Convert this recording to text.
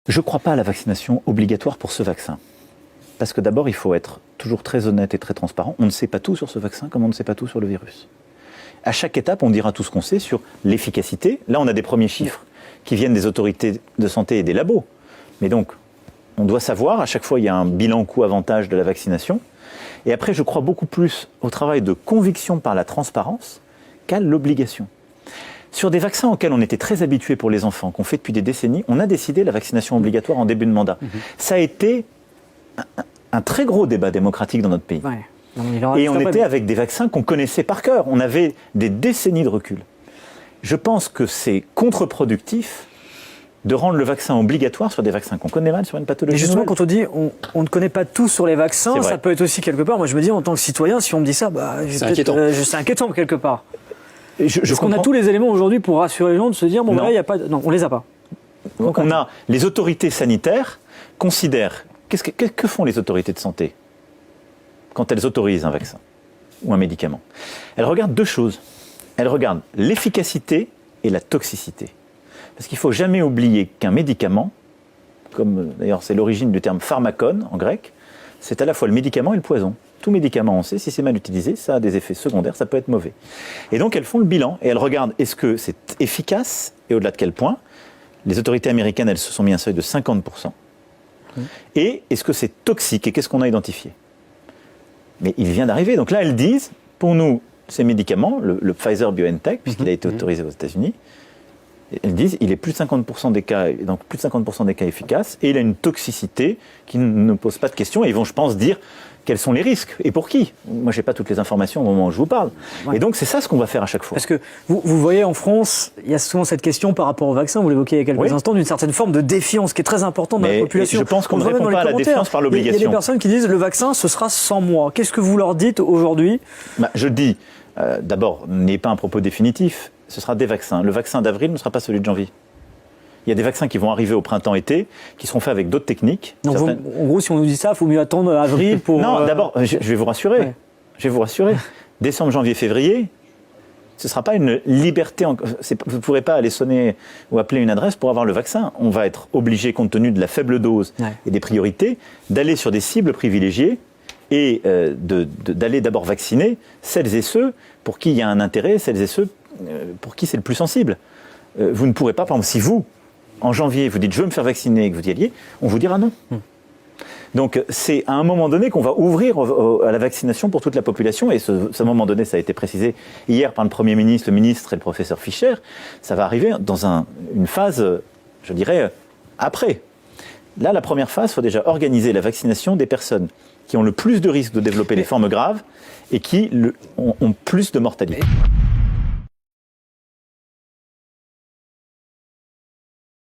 Je ne crois pas à la vaccination obligatoire pour ce vaccin. Parce que d'abord, il faut être toujours très honnête et très transparent. On ne sait pas tout sur ce vaccin comme on ne sait pas tout sur le virus. À chaque étape, on dira tout ce qu'on sait sur l'efficacité. Là, on a des premiers chiffres qui viennent des autorités de santé et des labos. Mais donc, on doit savoir, à chaque fois, il y a un bilan coût-avantage de la vaccination. Et après, je crois beaucoup plus au travail de conviction par la transparence qu'à l'obligation. Sur des vaccins auxquels on était très habitués pour les enfants, qu'on fait depuis des décennies, on a décidé la vaccination obligatoire en début de mandat. Ça a été un très gros débat démocratique dans notre pays. Ouais. Et on était avec des vaccins qu'on connaissait par cœur. On avait des décennies de recul. Je pense que c'est contre-productif de rendre le vaccin obligatoire sur des vaccins qu'on connaît mal, sur une pathologie. Et justement, nouvelle. quand on dit on ne connaît pas tout sur les vaccins, ça peut être aussi quelque part. Moi, je me dis, en tant que citoyen, si on me dit ça, c'est inquiétant. C'est inquiétant quelque part. Est-ce qu'on a tous les éléments aujourd'hui pour rassurer les gens de se dire, bon, là, il n'y a pas. Non, on les a pas. On a les autorités sanitaires considèrent. Que font les autorités de santé quand elles autorisent un vaccin ou un médicament? Elles regardent deux choses. Elles regardent l'efficacité et la toxicité. Parce qu'il ne faut jamais oublier qu'un médicament, comme d'ailleurs c'est l'origine du terme pharmakon en grec, c'est à la fois le médicament et le poison. Tout médicament, on sait, si c'est mal utilisé, ça a des effets secondaires, ça peut être mauvais. Et donc elles font le bilan et elles regardent est-ce que c'est efficace et au-delà de quel point. Les autorités américaines, elles se sont mis un seuil de 50%. Et est-ce que c'est toxique et qu'est-ce qu'on a identifié? Mais il vient d'arriver. Donc là, elles disent, pour nous, ces médicaments, le Pfizer-BioNTech, puisqu'il a été autorisé aux États-Unis, elles disent il est plus de 50% des cas, donc plus de 50% des cas efficaces, et il a une toxicité qui ne pose pas de questions. Et ils vont, je pense, dire quels sont les risques et pour qui. Moi, je n'ai pas toutes les informations au moment où je vous parle. Ouais. Et donc, c'est ça ce qu'on va faire à chaque fois. Parce que vous voyez, en France, il y a souvent cette question par rapport au vaccin, vous l'évoquiez il y a quelques instants, d'une certaine forme de défiance qui est très importante dans la population. Je pense qu'on ne répond pas à la défiance par l'obligation. Il y a des personnes qui disent le vaccin, ce sera sans moi. Qu'est-ce que vous leur dites aujourd'hui? Je dis, d'abord, n'ayez pas un propos définitif. Ce sera des vaccins. Le vaccin d'avril ne sera pas celui de janvier. Il y a des vaccins qui vont arriver au printemps-été, qui seront faits avec d'autres techniques. Donc en gros, si on nous dit ça, il faut mieux attendre avril pour... Non, d'abord, je vais vous rassurer. Ouais. Je vais vous rassurer. Décembre, janvier, février, ce ne sera pas une liberté. Vous ne pourrez pas aller sonner ou appeler une adresse pour avoir le vaccin. On va être obligé, compte tenu de la faible dose et des priorités, d'aller sur des cibles privilégiées et d'aller d'abord vacciner celles et ceux pour qui il y a un intérêt, celles et ceux pour qui c'est le plus sensible. Vous ne pourrez pas, par exemple, si vous, en janvier, vous dites « je veux me faire vacciner » et que vous y alliez, on vous dira non. Donc c'est à un moment donné qu'on va ouvrir à la vaccination pour toute la population, et ce moment donné, ça a été précisé hier par le Premier ministre, le ministre et le professeur Fischer, ça va arriver dans une phase, je dirais, après. Là, la première phase, il faut déjà organiser la vaccination des personnes qui ont le plus de risques de développer les formes graves et qui ont plus de mortalité.